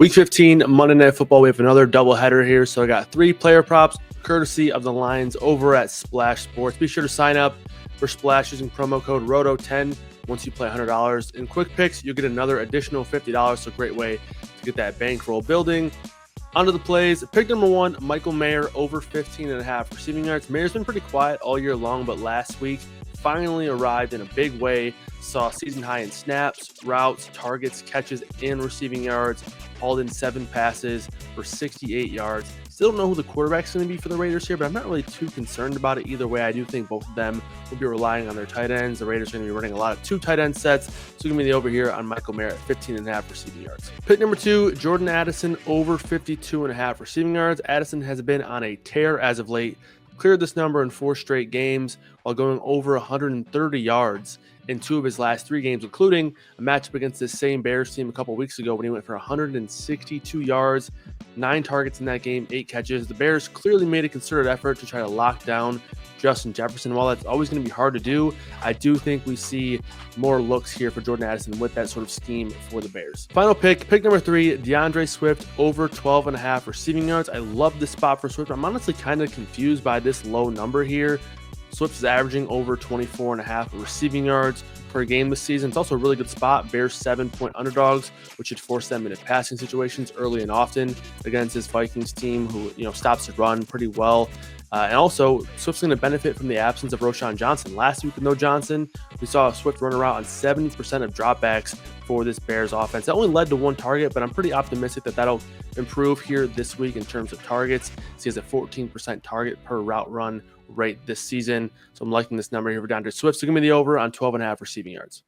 Week 15, Monday Night Football. We have another doubleheader here. So I got 3 player props, courtesy of the Lions over at Splash Sports. Be sure to sign up for Splash using promo code ROTO10. Once you play $100 in QuickPicks, you'll get another additional $50. So great way to get that bankroll building. Onto the plays. Pick number 1, Michael Mayer over 15.5 receiving yards. Mayer's been pretty quiet all year long, but last week finally arrived in a big way. Saw season high in snaps, routes, targets, catches, and receiving yards. Hauled in 7 passes for 68 yards. Still don't know who the quarterback's going to be for the Raiders here, but I'm not really too concerned about it either way. I do think both of them will be relying on their tight ends. The Raiders are going to be running a lot of 2 tight end sets. So going to be the over here on Michael Mayer at 15.5 receiving yards. Pick number 2, Jordan Addison over 52.5 receiving yards. Addison has been on a tear as of late. Cleared this number in 4 straight games while going over 130 yards in 2 of his last 3 games, including a matchup against this same Bears team a couple weeks ago when he went for 162 yards, 9 targets in that game, 8 catches. The Bears clearly made a concerted effort to try to lock down Justin Jefferson. While that's always going to be hard to do, I do think we see more looks here for Jordan Addison with that sort of scheme for the Bears. Final pick number 3, DeAndre Swift over 12.5 receiving yards. I love this spot for Swift. I'm honestly kind of confused by this low number here. Swift is averaging over 24.5 receiving yards per game this season. It's also a really good spot. Bears 7-point underdogs, which should force them into passing situations early and often against this Vikings team who, stops the run pretty well. And also, Swift's going to benefit from the absence of Roschon Johnson. Last week with no Johnson, we saw Swift run around on 70% of dropbacks for this Bears offense. That only led to 1 target, but I'm pretty optimistic that that'll improve here this week in terms of targets. So he has a 14% target per route run rate this season. So I'm liking this number here for DeAndre Swift. So give me the over on 12.5 receiving yards.